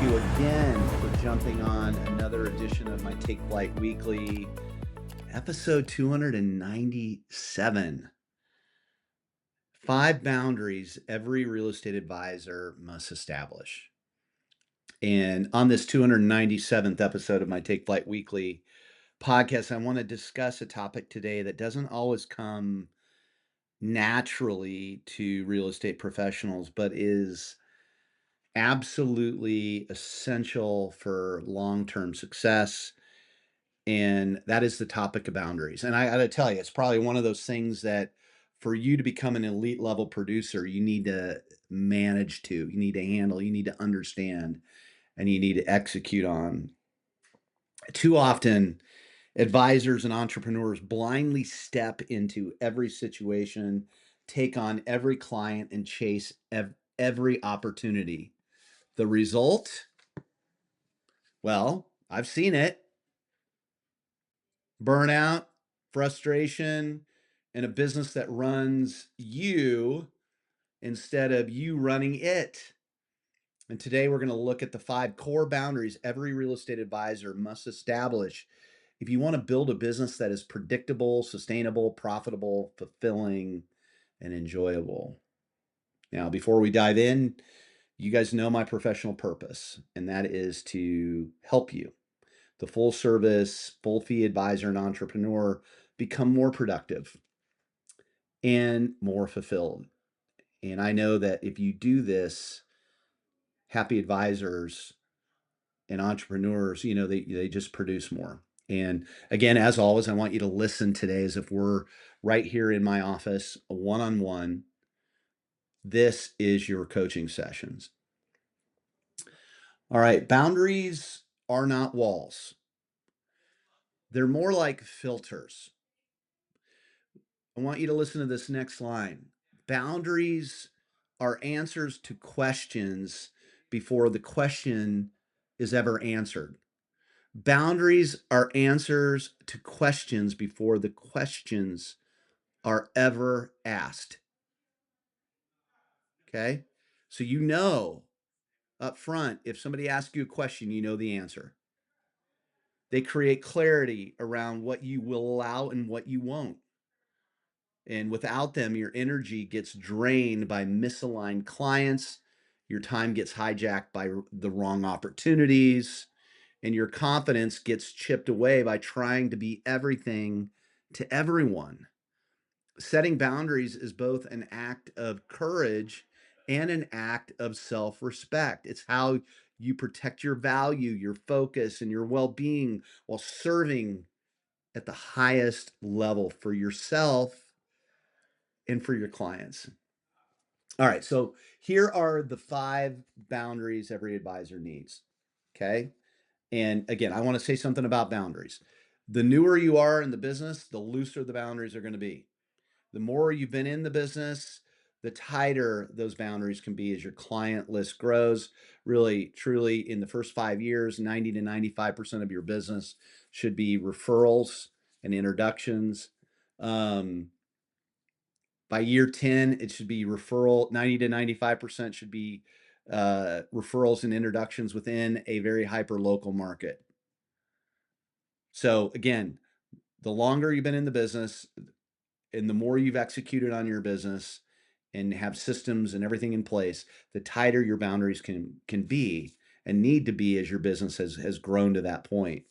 you again for jumping on another edition of my Take Flight Weekly, episode 297. 5 boundaries every real estate advisor must establish. And on this 297th episode of my Take Flight Weekly podcast, I want to discuss a topic today that doesn't always come naturally to real estate professionals, but is absolutely essential for long-term success. And that is the topic of boundaries. And I got to tell you, it's probably one of those things that for you to become an elite level producer, you need to you need to handle, you need to understand, and you need to execute on. Too often, advisors and entrepreneurs blindly step into every situation, take on every client, and chase every opportunity. The result? Well, I've seen it. Burnout, frustration, and a business that runs you instead of you running it. And today we're going to look at the 5 core boundaries every real estate advisor must establish if you want to build a business that is predictable, sustainable, profitable, fulfilling, and enjoyable. Now, before we dive in, you guys know my professional purpose, and that is to help you, the full service, full fee advisor and entrepreneur, become more productive and more fulfilled. And I know that if you do this, happy advisors and entrepreneurs, they just produce more. And again, as always, I want you to listen today as if we're right here in my office, one on one. This is your coaching sessions. All right, boundaries are not walls, they're more like filters. I want you to listen to this next line. Boundaries are answers to questions before the question is ever answered. Boundaries are answers to questions before the questions are ever asked. Okay? So you know up front, if somebody asks you a question, you know the answer. They create clarity around what you will allow and what you won't. And without them, your energy gets drained by misaligned clients, your time gets hijacked by the wrong opportunities, and your confidence gets chipped away by trying to be everything to everyone. Setting boundaries is both an act of courage and an act of self respect. It's how you protect your value, your focus, and your well being while serving at the highest level for yourself and for your clients. All right, so here are the 5 boundaries every advisor needs. Okay. And again, I want to say something about boundaries. The newer you are in the business, the looser the boundaries are going to be. The more you've been in the business, the tighter those boundaries can be as your client list grows. Really, truly, in the first 5 years, 90 to 95% of your business should be referrals and introductions. By year 10, it should be 90 to 95% should be referrals and introductions within a very hyper local market. So again, the longer you've been in the business and the more you've executed on your business and have systems and everything in place, the tighter your boundaries can be and need to be as your business has grown to that point.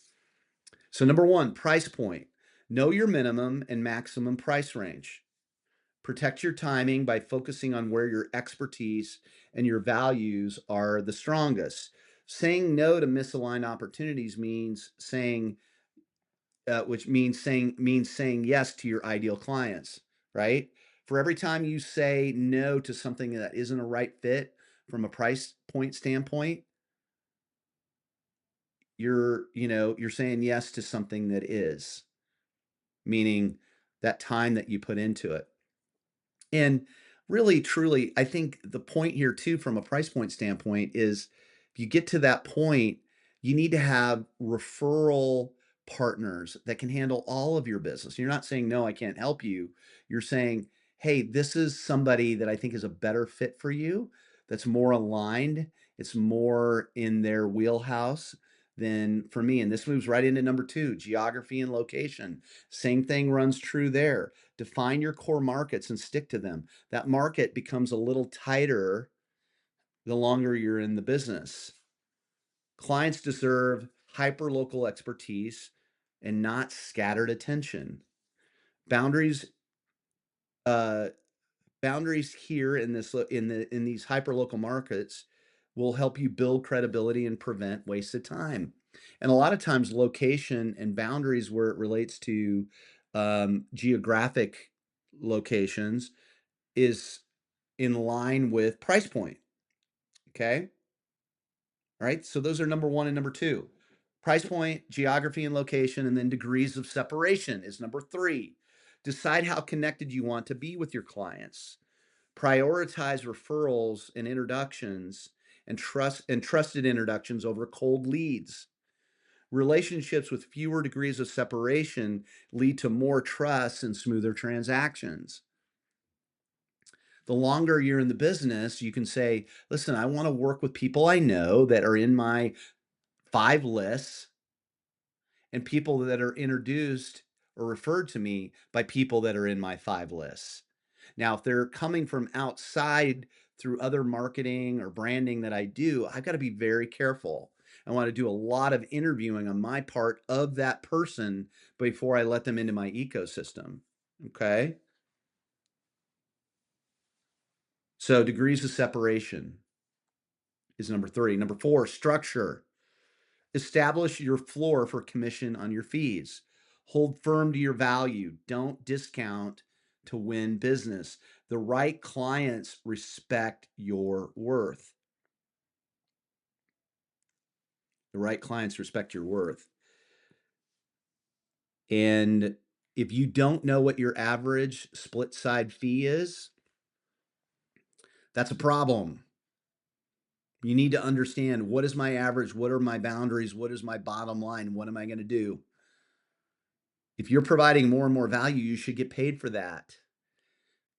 So number 1, price point. Know your minimum and maximum price range. Protect your timing by focusing on where your expertise and your values are the strongest. Saying no to misaligned opportunities means saying, which means saying yes to your ideal clients, right? For every time you say no to something that isn't a right fit from a price point standpoint, you're saying yes to something that is, meaning that time that you put into it. And really, truly, I think the point here too, from a price point standpoint, is if you get to that point, you need to have referral partners that can handle all of your business. You're not saying, no, I can't help you. You're saying, hey, this is somebody that I think is a better fit for you, that's more aligned, It's more in their wheelhouse than for me. And this moves right into number two, geography and location. Same thing runs true there. Define your core markets and stick to them. That market becomes a little tighter the longer you're in the business. Clients deserve hyper-local expertise and not scattered attention. Boundaries, uh, boundaries here in these hyper-local markets will help you build credibility and prevent wasted time. And a lot of times, location and boundaries, where it relates to geographic locations, is in line with price point. Okay. All right. So those are number one and number two. Price point, geography and location, and then degrees of separation is number three. Decide how connected you want to be with your clients. Prioritize referrals and introductions and trusted introductions over cold leads. Relationships with fewer degrees of separation lead to more trust and smoother transactions. The longer you're in the business, you can say, listen, I want to work with people I know that are in my 5 lists, and people that are introduced or referred to me by people that are in my 5 lists. Now, if they're coming from outside through other marketing or branding that I do, I've got to be very careful. I want to do a lot of interviewing on my part of that person before I let them into my ecosystem. Okay. So, degrees of separation is number three. Number four, structure. Establish your floor for commission on your fees. Hold firm to your value. Don't discount to win business. The right clients respect your worth. The right clients respect your worth. And if you don't know what your average split side fee is, that's a problem. You need to understand, what is my average? What are my boundaries? What is my bottom line? What am I going to do? If you're providing more and more value, you should get paid for that.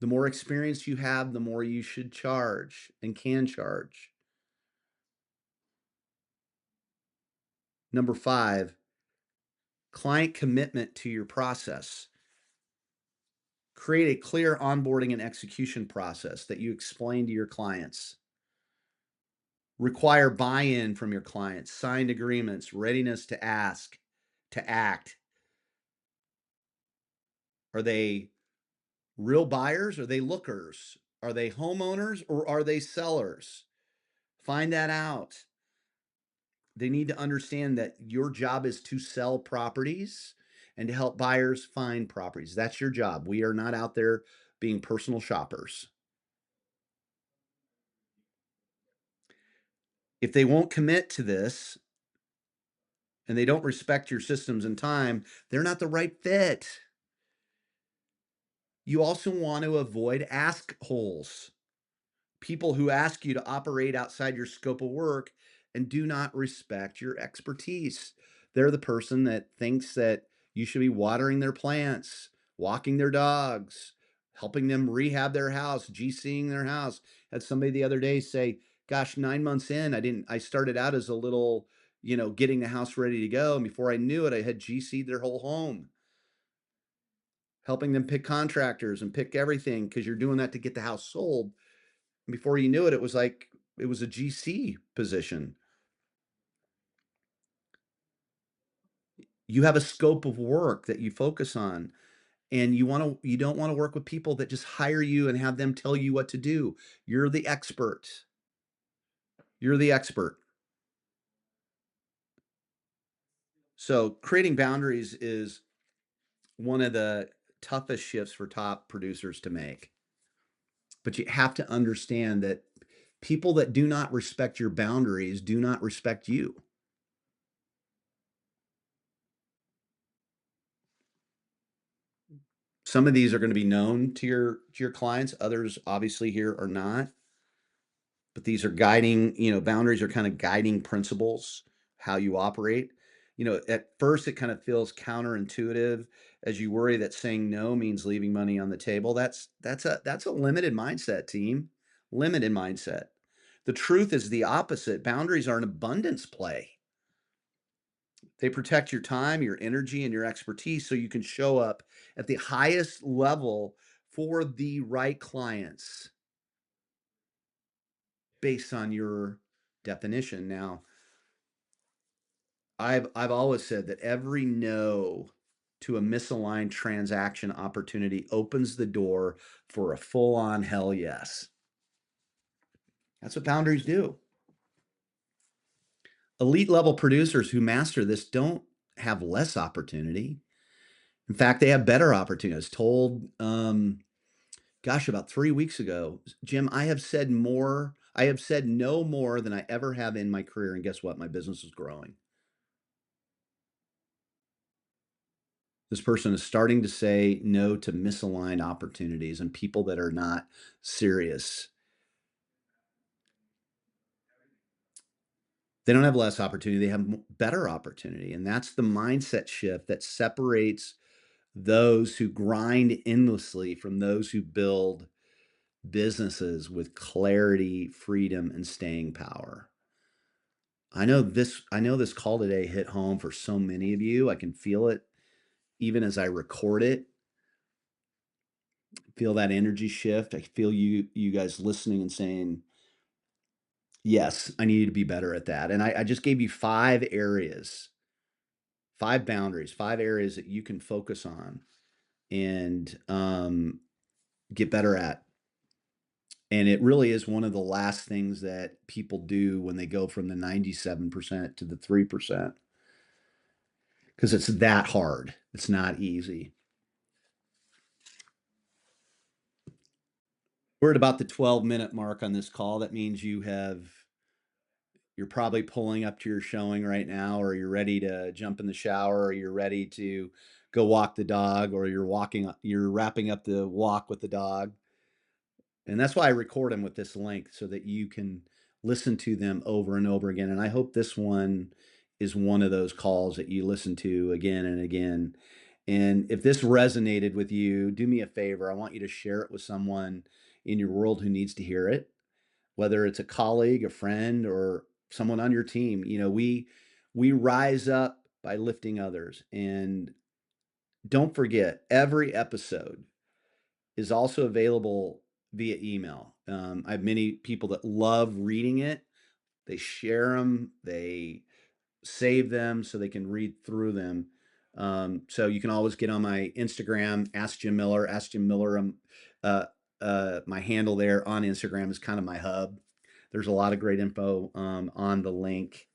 The more experience you have, the more you should charge and can charge. Number five, client commitment to your process. Create a clear onboarding and execution process that you explain to your clients. Require buy-in from your clients, signed agreements, readiness to ask, to act. Are they real buyers? Are they lookers? Are they homeowners or are they sellers? Find that out. They need to understand that your job is to sell properties and to help buyers find properties. That's your job. We are not out there being personal shoppers. If they won't commit to this and they don't respect your systems and time, they're not the right fit. You also want to avoid ask holes. People who ask you to operate outside your scope of work and do not respect your expertise. They're the person that thinks that you should be watering their plants, walking their dogs, helping them rehab their house, GCing their house. Had somebody the other day say, "Gosh, 9 months in, I started out as a little, getting the house ready to go. And before I knew it, I had GC'd their whole home, helping them pick contractors and pick everything because you're doing that to get the house sold. Before you knew it, it was a GC position. You have a scope of work that you focus on, and you don't want to work with people that just hire you and have them tell you what to do. You're the expert. You're the expert. So creating boundaries is one of the toughest shifts for top producers to make. But you have to understand that people that do not respect your boundaries do not respect you. Some of these are going to be known to your clients. Others obviously here are not. But these are guiding, boundaries are kind of guiding principles, how you operate. At first it kind of feels counterintuitive as you worry that saying no means leaving money on the table. That's a limited mindset, team. Limited mindset. The truth is the opposite. Boundaries are an abundance play. They protect your time, your energy, and your expertise so you can show up at the highest level for the right clients based on your definition. Now, I've always said that every no to a misaligned transaction opportunity opens the door for a full-on hell yes. That's what boundaries do. Elite level producers who master this don't have less opportunity. In fact, they have better opportunities. Told, gosh, about 3 weeks ago, Jim, I have said no more than I ever have in my career. And guess what? My business is growing. This person is starting to say no to misaligned opportunities and people that are not serious. They don't have less opportunity, they have better opportunity. And that's the mindset shift that separates those who grind endlessly from those who build businesses with clarity, freedom, and staying power. I know this call today hit home for so many of you. I can feel it even as I record it. Feel that energy shift. I feel you guys listening and saying, yes, I need to be better at that. And I just gave you 5 areas, 5 boundaries, 5 areas that you can focus on and get better at. And it really is one of the last things that people do when they go from the 97% to the 3%, because it's that hard. It's not easy. We're at about the 12-minute mark on this call. That means you're probably pulling up to your showing right now, or you're ready to jump in the shower, or you're ready to go walk the dog, or you're wrapping up the walk with the dog. And that's why I record them with this length so that you can listen to them over and over again. And I hope this one is one of those calls that you listen to again and again. And if this resonated with you, do me a favor. I want you to share it with someone in your world who needs to hear it, whether it's a colleague, a friend, or someone on your team. We rise up by lifting others. And don't forget, every episode is also available via email. I have many people that love reading it. They share them, they save them so they can read through them. So you can always get on my Instagram, Ask Jim Miller. Ask Jim Miller. My handle there on Instagram is kind of my hub. There's a lot of great info on the link.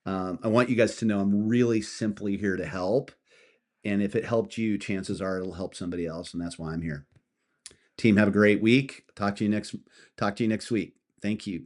I want you guys to know I'm really simply here to help. And if it helped you, chances are it'll help somebody else. And that's why I'm here. Team, have a great week. Talk to you next week. Thank you.